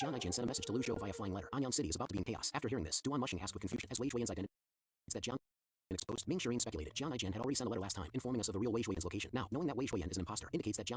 Jian Jin sent a message to Lu Zhou via flying letter. Anyang City is about to be in chaos. After hearing this, Duan Mushing asked with confusion, as Wei Shuiyan's identity is that Jiang exposed. Ming Shirin speculated Jian Jin had already sent a letter last time, informing us of the real Wei Shuiyan's location. Now, knowing that Wei Shuiyan is an imposter indicates that Jian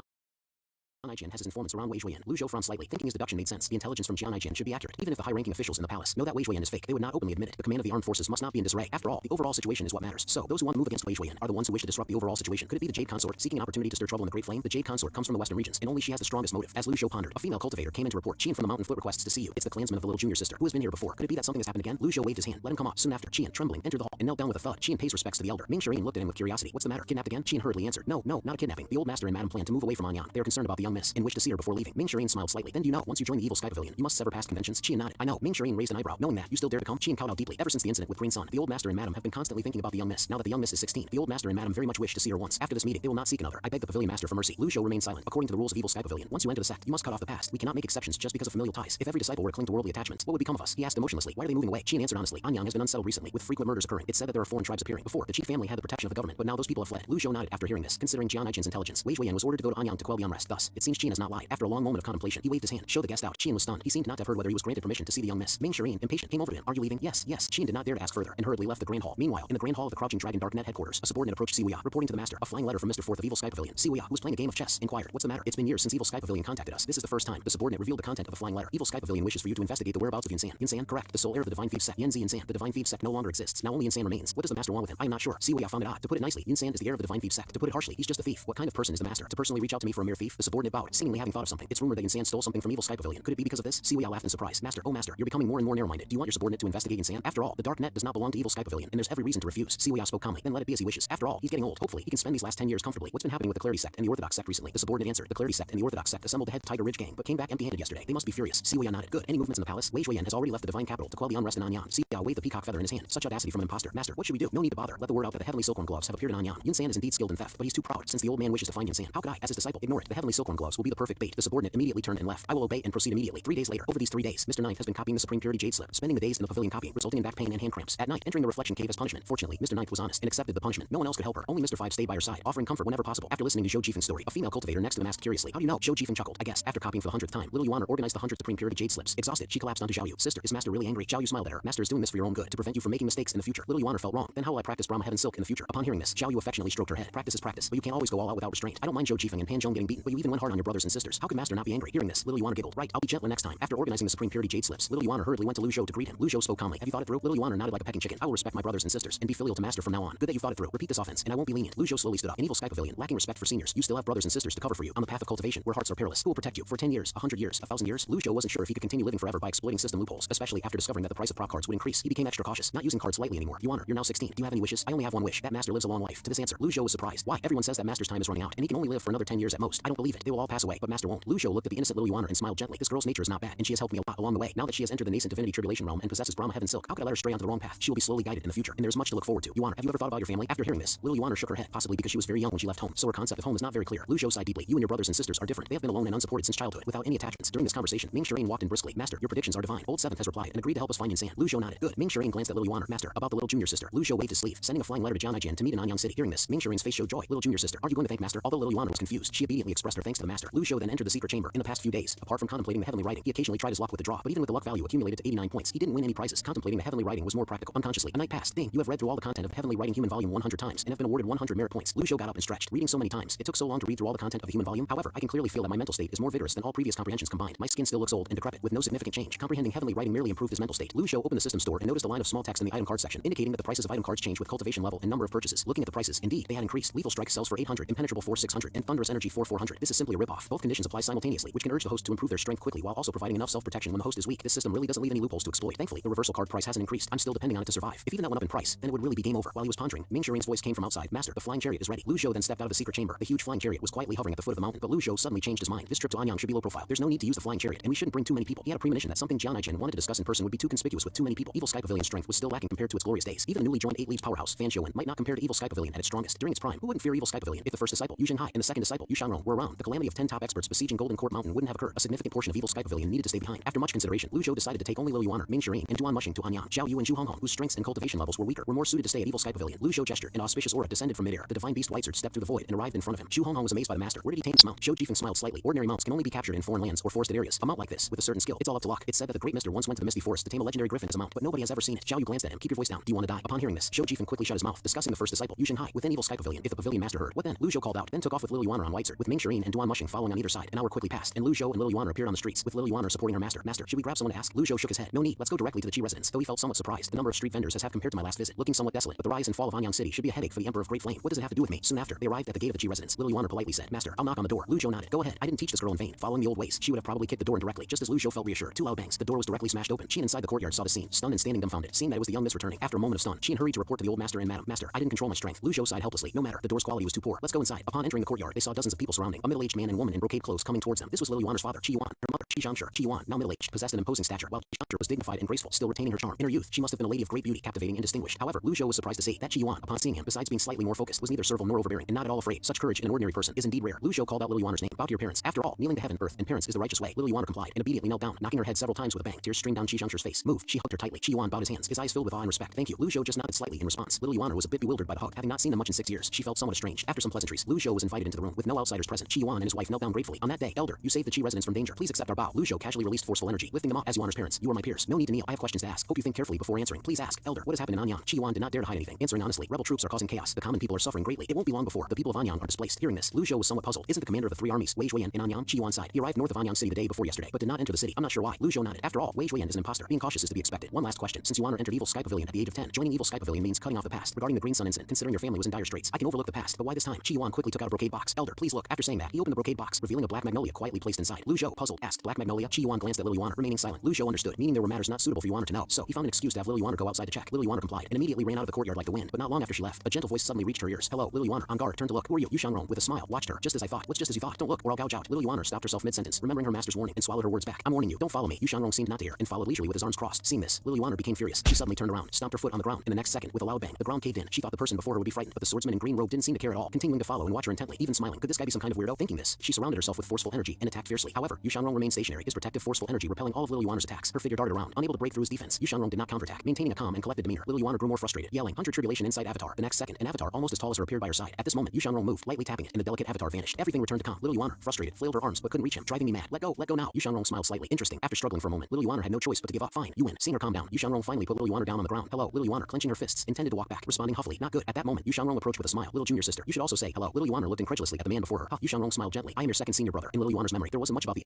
Jin has his informants around Wei Shuiyan. Lu Zhou frowned slightly, thinking his deduction made sense. The intelligence from Jian Jin should be accurate. Even if the high-ranking officials in the palace know that Wei Shuiyan is fake, they would not openly admit it. The command of the armed forces must not be in disarray. After all, the overall situation is what matters. So, those who want to move against Wei Shuiyan are the ones who wish to disrupt the overall situation. Could it be the Jade Consort, seeking an opportunity to stir trouble in the Great Flame? The Jade Consort comes from the western regions, and only she has the strongest motive. As Lu Zhou pondered, a female cultivator came in to report. Qian from the mountain foot requests to see you. It's the clansman of the little junior sister, who has been here before. Could it be that something has happened again? Lu Zhou waved his hand. Let him come up. Soon after, Qian, trembling, entered the hall and knelt down with a thud. Qian pays respects to the elder. Ming Shirin looked at him with curiosity. What's the matter? Kidnapped again? Qian hurriedly answered. No, not a kidnapping. The old master and madam plan to move away from Anyang. They are concerned about the young miss and wish to see her before leaving. Ming Shirin smiled slightly. Then do you know, once you join the evil sky pavilion, you must sever past conventions? Qian nodded. I know. Ming Shirin raised an eyebrow. Knowing that, you still dare to come? Qian cowed out deeply. Ever since the incident with Green Sun, the old master and madam have been constantly thinking about the young miss. Now that the young miss is 16, the old master and madam very much wish to see her once. After this meeting, they will not seek another. I beg the pavilion master for mercy. Lu Zhou remained silent. According to the rules of evil sky pavilion, once you enter the sect, you must cut off the past. We cannot make exceptions just because of familial ties. If every disciple were to cling to worldly attachments, what would become of us? He asked emotionlessly. Why are they moving away? Qian answered honestly. Anyang has been unsettled recently, with frequent murders occurring. It's said that there are foreign tribes appearing. Before, the chief family had the protection of the government, but now those people have fled. Lu Zhou nodded after hearing this. Considering Jian Jin's intelligence, Wei Shuiyan was ordered to go to Anyang to quell the unrest. Thus, it seems Qian has not lied. After a long moment of contemplation, he waved his hand. Show the guest out. Qian was stunned. He seemed not to have heard whether he was granted permission to see the young miss. Ming Shirin, impatient, came over to him. Are you leaving? Yes. Qian did not dare to ask further, and hurriedly left the grand hall. Meanwhile, in the grand hall of the Crouching Dragon Darknet headquarters, a subordinate approached Siwuya, reporting to the master. A flying letter from Mr. Fourth of Evil Sky Pavilion. Siwuya, who was playing a game of chess, inquired, "What's the matter? It's been years since Evil Sky Pavilion contacted us. This is the first time." The subordinate revealed the content of the flying letter. Evil Sky Pavilion wishes for you to investigate the whereabouts of Yunsan. Yunsan, correct. The sole heir of the Divine Thief sect. Yanzi Yunsan. The Divine Thief sect no longer exists. Now only Yunsan remains. What does the master want with him? I am not sure. Siwuya found it odd. To put it nicely, Yunsan is the heir of the Divine Thief sect. To put it harshly, he's just a thief. What kind of person is the master? To personally reach out to me for a mere thief? The subordinate bowed, seemingly having thought of something. It's rumored that Yunsan stole something from Evil Sky Pavilion. Could it be because of this? Siwuya laughed in surprise. Master, oh master, you're becoming more and more narrow-minded. Do you want your subordinate to investigate Yunsan? After all, the Darknet does not belong to Evil Sky Pavilion, and there's every reason to refuse. Siwuya spoke calmly. Then let it be as he wishes. After all, he's getting old. Hopefully, he can spend these last 10 years comfortably. What's been happening with the Clarity sect and the Orthodox sect recently? The subordinate answered. The Clarity sect and the Orthodox sect assembled to head the Tiger Ridge gang, but came back empty-handed yesterday. They must be furious. Siwuya nodded. Good. Any movements in the palace? Wei Shuiyan has already left the divine capital to quell the unrest in Anyang. Siwuya waved the peacock feather in his hand. Such audacity from an imposter. Master, what should we do? No need to bother. Let the word out that the heavenly silkworm gloves have appeared in Anyang. Yunsan is indeed skilled in theft, but he's too proud. Since the old man wishes to find Yunsan, how could I, as his disciple, ignore it? The heavenly silkworm gloves will be the perfect bait. The subordinate immediately turned and left. I will obey and proceed immediately. 3 days later. Over these 3 days, Mr. Ninth has been copying the Supreme Purity Jade Slip, spending the days in the pavilion copying, resulting in back pain and hand cramps. At night, entering the reflection cave as punishment. Fortunately, Mr. Ninth was honest and accepted the punishment. No one else could help her. Only Mr. Five stayed by her side, offering comfort whenever possible. After listening to Zhou Jifan's story, a female cultivator next to him asked curiously, "How do you know?" Zhou Jifan chuckled. "I guessed." After copying for the 100th time, little Yuan organized the 100th Supreme Purity Jade Slips. Exhausted, she collapsed onto Xiao Yu. "Sister, is Master really angry?" Xiao Yu smiled at her. "Master is doing this for your own good, to prevent you from making mistakes in the future." Little Yuan felt wrong. "Then how will I practice Brahma Heaven Silk in the future?" Upon hearing this, Xiao Yu affectionately stroked her head. "Practice is practice, but you can't always go all out without restraint. I don't mind Zhou Jifan and Pan Zhong getting beaten, but you even went hard on your brothers and sisters. How could Master not be angry?" Hearing this, little Yuan giggled. "Right, I'll be gentler next time." After organizing the Supreme Purity Jade Slips, little Yuan hurriedly went to Lu Zhou to greet him. Lu Zhou spoke calmly. "Have you thought it through?" Little Yuan nodded like a pecking chicken. "I will respect my brothers and sisters and be filial to Master from now on." "Good that you thought it through. Repeat this offense, and I won't be lenient." Lu Zhou slowly stood up. "In Evil Sky Pavilion, lacking respect for seniors, you still have brothers and sisters to cover for you. On the path of cultivation, where hearts are perilous, who will protect you? For 10 years, 100 years, 1,000 years? Lu Zhou wasn't sure if he could continue living forever by exploiting system loopholes, especially after discovering that the price of prop cards would increase. He became extra cautious, not using cards lightly anymore. "Yuan, you're now 16. Do you have any wishes?" "I only have one wish. That Master lives a long life." To this answer, Lu Zhou was surprised. "Why? Everyone says that Master's time is running out, and he can only live for another 10 years at most. I don't believe it. They will all pass away, but Master won't." Lu Zhou looked at the innocent little Yuan and smiled gently. "This girl's nature is not bad, and she has helped me a lot along the way. Now that she has entered the nascent divinity tribulation realm and possesses Brahma Heaven Silk, how could I let her stray onto the wrong path? She will be slowly guided in the future, and there's much to look forward to." "Yuan, have you ever thought about your family?" After hearing this, little Yuan shook her head, possibly because she was very young when she left home, so her concept of home is not very clear. Lu Zhou sighed deeply. "You and your brothers and sisters are different. They have been alone and unsupported since childhood, without any attachments." During this conversation, Ming Shirin walked in briskly. "Master, your predictions are divine. Old Seventh has replied and agreed to help us find Yunsan." Lu Zhou nodded. "Good." Ming Shirin glanced at little Yuan. "Master, about the little junior sister." Lu Zhou waved his sleeve, sending a flying letter to Jian Jin to meet in Anyang City. Hearing this, Ming Shirin's face showed joy. "Little junior sister, are you going to thank Master?" Although little Yuan was confused, she obediently expressed her thanks to the master. Lu Zhou then entered the secret chamber. In the past few days, apart from contemplating the heavenly writing, he occasionally tried his luck with the draw, but even with the luck value accumulated to 89 points, he didn't win any prizes. Contemplating the heavenly writing was more practical. Unconsciously, a night passed. "Ding, you have read through all the content of the heavenly writing human volume 100 times and have been awarded 100 merit points." Lu Zhou got up and stretched. "Reading so many times, it took so long to read through all the content of the human volume. However, I can clearly feel that my mental state is more vigorous than all previous comprehensions combined. My skin still looks old and decrepit, with no significant change. Comprehending heavenly writing merely improved his mental state." Lu Zhou opened the system store and noticed a line of small text in the item card section, indicating that the prices of item cards change with cultivation level and number of purchases. Looking at the prices, indeed, they had increased. Lethal Strike sells for 800, Impenetrable for 600, and Thunderous Energy for 400. This is simply a ripoff. Both conditions apply simultaneously, which can urge the host to improve their strength quickly while also providing enough self-protection when the host is weak. This system really doesn't leave any loopholes to exploit. Thankfully, the reversal card price hasn't increased. I'm still depending on it to survive. If even that went up in price, then it would really be game over. While he was pondering, Ming Shirin's voice came from outside. "Master, the flying chariot is ready." Lu Zhou then stepped out of the secret chamber. The huge flying chariot was quietly hovering at the foot of the mountain, but Lu Zhou suddenly changed his mind. This trip to Anyang should be low profile. There's no need to use the flying chariot, and we shouldn't bring too many people. He had a premonition that something Jian Jin wanted to discuss in person would be too conspicuous with too many people. Evil Sky Pavilion's strength was still lacking compared to its glorious days. Even the newly joined 8 Leaves powerhouse, Fan Xiuwen, might not compare to Evil Sky Pavilion at its strongest. During its prime, who wouldn't fear Evil Sky Pavilion if the first disciple, Yu Zhenghai, and the second disciple, Yu Shanrong, were around? The calamity calamity of 10 top experts besieging Golden Court Mountain wouldn't have occurred, a significant portion of Evil Sky Pavilion needed to stay behind. After much consideration, Lu Zhou decided to take only Liu Yuan, Ming Shirin, and Duan Mushing to Anyang. Zhao Yu and Zhu Honghong, whose strengths and cultivation levels were weaker, were more suited to stay at Evil Sky Pavilion. Lu Zhou gestured. An auspicious aura descended from midair. The divine beast Whitesword stepped through the void and arrived in front of him. Zhu Honghong was amazed by the master. Where did he tame this mount? Zhou Jifeng smiled slightly. Ordinary mounts can only be captured in foreign lands or forested areas. A mount like this, with a certain skill, it's all up to luck. It's said that the great mister once went to the misty forest to tame a legendary griffin as a mount, but nobody has ever seen it. Zhao Yu glanced at him. Keep your voice down. Do you want to die? Upon hearing this, Zhou Jifeng quickly shut his mouth, discussing the first disciple, Yu Shanghai, within Evil Sky Pavilion. If the pavilion master heard, what then? Lu Zhou called out, then took off with Liu Yuan on Whitesword, with Ming Shirin and Duan Mushing following on either side. An hour quickly passed, and Lu Zhou and Liu Yuan appeared on the streets, with Liu Yuan supporting her master. Master, should we grab someone to ask? Lu Zhou shook his head. No need. Let's go directly to the Qi residence. Though he felt somewhat surprised, the number of street vendors has compared to my last visit, looking somewhat desolate. But the rise and fall of Anyang City should be a headache for the Emperor of Great Flame. What does it have to do with me? Soon after, they arrived at the gate of the Qi residence. Liu Yuan politely said, Master, I'll knock on the door. Lu Zhou nodded. Go ahead. I didn't teach this girl in vain. Following the old ways, she would have probably kicked the door indirectly. Just as Lu Zhou felt reassured, two loud bangs. The door was directly smashed open. She inside the courtyard saw the scene, stunned and standing dumbfounded. Seeing that it was the young miss returning, after a moment of stun, she hurried to report to the old master and madam. Master, I didn't control my strength. Lu Zhou sighed helplessly. No matter. The door's quality was too poor. Let's go inside. Upon entering the courtyard, they saw dozens of people surrounding. A middle-aged man and woman in brocade clothes coming towards them. This was Liu Yuan's father, Qi Yuan. Her mother, Qi Xiangshi. Qi Yuan, now middle-aged, possessed an imposing stature, while Qi Xiangshi was dignified and graceful, still retaining her charm. In her youth, she must have been a lady of great beauty, captivating and distinguished. However, Lu Zhou was surprised to see that Qi Yuan, upon seeing him, besides being slightly more focused, was neither servile nor overbearing, and not at all afraid. Such courage in an ordinary person is indeed rare. Lu Zhou called out Liu Yuan's name. Bow to your parents. After all, kneeling to heaven, earth, and parents is the righteous way. Liu Yuan complied and obediently knelt down, knocking her head several times with a bang. Tears streamed down Qi Xiangshi's face. Move. She hugged her tightly. Qi Yuan bowed his hands, his eyes filled with awe and respect. Thank you. Lu Zhou just nodded slightly in response. Liu Yuan was a bit bewildered by the hug, having not seen them much in 6 years. She felt somewhat estranged. After some pleasantries, Lu Zhou was invited into the room with no outsiders present. Qi Yuan and his wife knelt down gratefully. On that day, Elder, you saved the Qi residence from danger. Please accept our bow. Lu Zhou casually released forceful energy, lifting them up as Yuan's parents. You are my peers. No need to kneel. I have questions to ask. Hope you think carefully before answering. Please ask. Elder, what has happened in Anyang? Qi Yuan did not dare to hide anything, answering honestly. Rebel troops are causing chaos. The common people are suffering greatly. It won't be long before the people of Anyang are displaced. Hearing this, Lu Zhou was somewhat puzzled. Isn't the commander of the three armies, Wei Zhuoyan, in Anyang? Qi Yuan sighed. He arrived north of Anyang City the day before yesterday, but did not enter the city. I'm not sure why. Lu Zhou nodded. After all, Wei Zhuoyan is an imposter. Being cautious is to be expected. One last question. Since Yuan entered Evil Sky Pavilion at the age of 10, joining Evil Sky Pavilion means cutting off the past. Regarding the Green Sun incident, considering your family was in dire straits, I can overlook the past, but why this time? Qi Yuan quickly took out a brocade box. Elder, please look. After saying that, he opened the brocade box, revealing a black magnolia quietly placed inside. Lu Zhou, puzzled, asked, Black magnolia? Qi Yuan glanced at Liu Yuan, remaining silent. Lu Zhou understood, meaning there were matters not suitable for Yuan to know. So he found an excuse to have Liu Yuan go outside to check. Liu Yuan complied and immediately ran out of the courtyard like the wind. But not long after she left, a gentle voice suddenly reached her ears. Hello, Liu Yuan, on guard. Turn to look. Who are you? Yu Shangrong, with a smile, watched her. Just as I thought. What's just as you thought? Don't look, or I'll gouge out. Liu Yuan stopped herself mid-sentence, remembering her master's warning, and swallowed her words back. I'm warning you. Don't follow me. Yu Shangrong seemed not to hear, and followed leisurely with his arms crossed. Seeing this, Liu Yuan became furious. She suddenly turned around, stomped her foot on the ground. In the next second, with a loud bang, the ground caved in. She thought the person before her would be frightened, but the swordsman in green robe didn't seem to care at all, continuing to follow and watch her intently, even smiling. Could this guy be some kind of weirdo? Thinking this, she surrounded herself with forceful energy and attacked fiercely. However, Yu Shangrong remained stationary, his protective forceful energy repelling all of Liu Yuan's attacks. Her figure darted around, unable to break through his defense. Yu Shangrong did not counterattack, maintaining a calm and collected demeanor. Liu Yuan grew more frustrated, yelling, "Hunter tribulation inside Avatar." The next second, an avatar almost as tall as her appeared by her side. At this moment, Yu Shangrong moved, lightly tapping it, and the delicate avatar vanished. Everything returned to calm. Liu Yuan, frustrated, flailed her arms but couldn't reach him, driving me mad. Let go now. Yu Shangrong smiled slightly. Interesting. After struggling for a moment, Liu Yuan had no choice but to give up. Fine, you win. Seeing her calm down, Yu Shangrong finally put Liu Yuan down on the ground. Hello, Liu Yuan, clenching her fists, intended to walk back, responding huffily. Not good. At that moment, Yu Shangrong approached with a smile. Little junior sister, you should also say hello. Liu Yuan looked incredulously at the man before her. Yu Shangrong smiled gently. I am your second senior brother. In Liu Yuan's memory, there wasn't much about the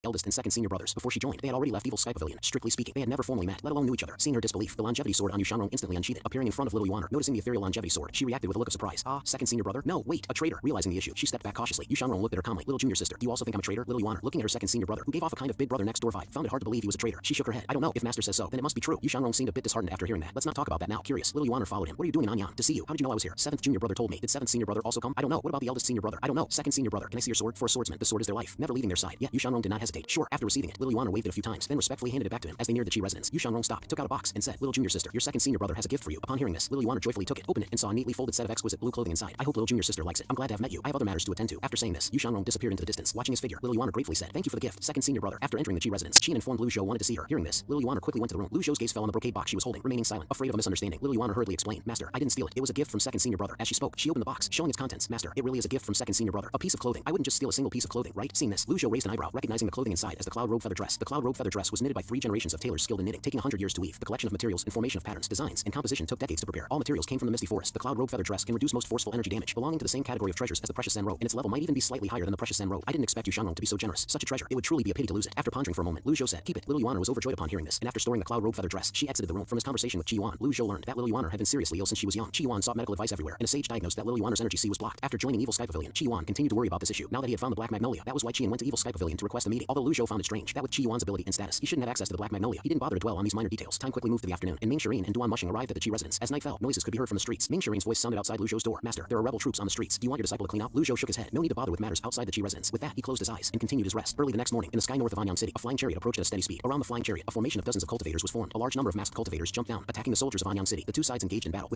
eldest and second senior brothers. Before she joined, they had already left Evil Sky Pavilion. Strictly speaking, they had never formally met, let alone knew each other. Seeing her disbelief, the longevity sword on Yu Shangrong instantly unsheathed, appearing in front of Liu Yuan. Noticing the ethereal longevity sword, she reacted with a look of surprise. Ah, second senior brother? No, wait, a traitor. Realizing the issue, she stepped back cautiously. Yu Shangrong looked at her calmly. Little junior sister, do you also think I'm a traitor? Liu Yuan, looking at her second senior brother, who gave off a kind of big brother next door vibe, found it hard to believe he was a traitor. She shook her head. I don't know. If master says so, then it must be true. Yu Shangrong seemed a bit disheartened after hearing that. Let's not talk about that now. Curious, Liu Yuan followed him. What are you doing in Anyang? To see you. How did you know I was here? Seventh junior brother told me. Did seventh senior brother also come? I don't know. What about the eldest senior brother? I don't know. Second senior brother, can I see your sword? For a swordsman, the sword is their life, never leaving their side. Yet Yu Shangrong did not hesitate. Sure. After receiving it, Liu Yuan waved it a few times, then respectfully handed it back to him. As they neared the Qi residence, Yu Shangrong stopped, took out a box, and said, Little junior sister, your second senior brother has a gift for you. Upon hearing this, Liu Yuan joyfully took it, opened it, and saw a neatly folded set of exquisite blue clothing inside. I hope little junior sister likes it. I'm glad to have met you. I have other matters to attend to. After saying this, Yu Shangrong disappeared into the distance. Watching his figure, Liu Yuan gratefully said, Thank you for the gift, second senior brother. After entering the Qi residence, Qin informed Liu Zhou wanted to see her. Hearing this, Liu Yuan quickly went to the room. Liu Zhou's gaze fell on the brocade box she was holding, remaining silent, afraid of a misunderstanding. Liu Yuan hurriedly explained, Master, I didn't steal it. It was a gift from second senior brother. As she spoke, she opened the box, showing its contents. Master, it really is a gift from second senior brother. A piece of clothing. I wouldn't just steal a single piece of clothing, right? Seeing this, Liu Zhou raised an eyebrow, recognizing the clothing inside as the cloud robe feather dress. The cloud robe feather dress was knitted by 3 generations of tailors skilled in knitting, taking 100 years to weave. The collection of materials and formation of patterns, designs, and composition took decades to prepare. All materials came from the misty forest. The cloud robe feather dress can reduce most forceful energy damage, belonging to the same category of treasures as the precious Sen robe, and its level might even be slightly higher than the precious Sen robe. I didn't expect Yu Shangrong to be so generous. Such a treasure, it would truly be a pity to lose it. After pondering for a moment, Liu Zhou said, Keep it. Liu Yuan was overjoyed upon hearing this, and after storing the cloud robe feather dress, she exited the room. From his conversation with Qi Yuan, Liu Zhou learned that Liu Yuan had been seriously ill since she was young. Qi Yuan sought medical advice everywhere, and a sage diagnosed that Liu Yuan's energy sea was blocked. After joining Evil Sky Pavilion, Qi Yuan continued to worry about this issue. Now that he had found the Black Magnolia, that was why Qian went to Evil Sky Pavilion to request a meeting. Although Liu Zhou found it strange that with Qi Yuan's ability and status, he shouldn't have access to the Black Magnolia. He didn't bother to dwell on these minor details. Time quickly moved to the afternoon, and Ming Shirin and Duan Mushing arrived at the Qi residence. As night fell, noises could be heard from the streets. Ming Shirin's voice sounded outside Liu Zhou's door. Master, there are rebel troops on the streets. Do you want your disciple to clean up? Liu Zhou shook his head. No need to bother with matters outside the Qi residence. With that, he closed his eyes and continued his rest. Early the next morning, in the sky north of Anyang City, a flying chariot approached at a steady speed. Around the flying chariot, a formation of dozens of cultivators was formed. A large number of masked cultivators jumped down, attacking the soldiers of Anyang City. The two sides engaged in battle.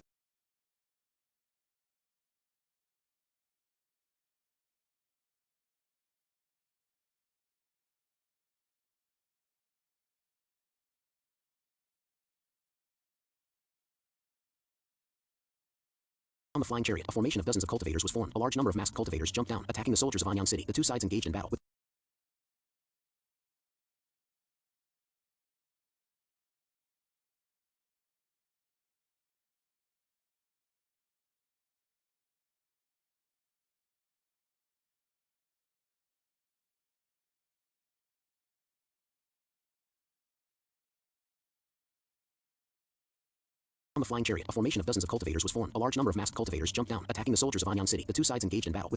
On the flying chariot, a formation of dozens of cultivators was formed. A large number of masked cultivators jumped down, attacking the soldiers of Anyan City. The two sides engaged in battle. On the flying chariot, a formation of dozens of cultivators was formed. A large number of masked cultivators jumped down, attacking the soldiers of Anyan City. The two sides engaged in battle.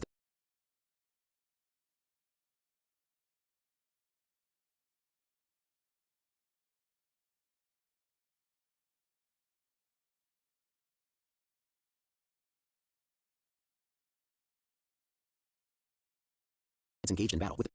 Engaged in battle with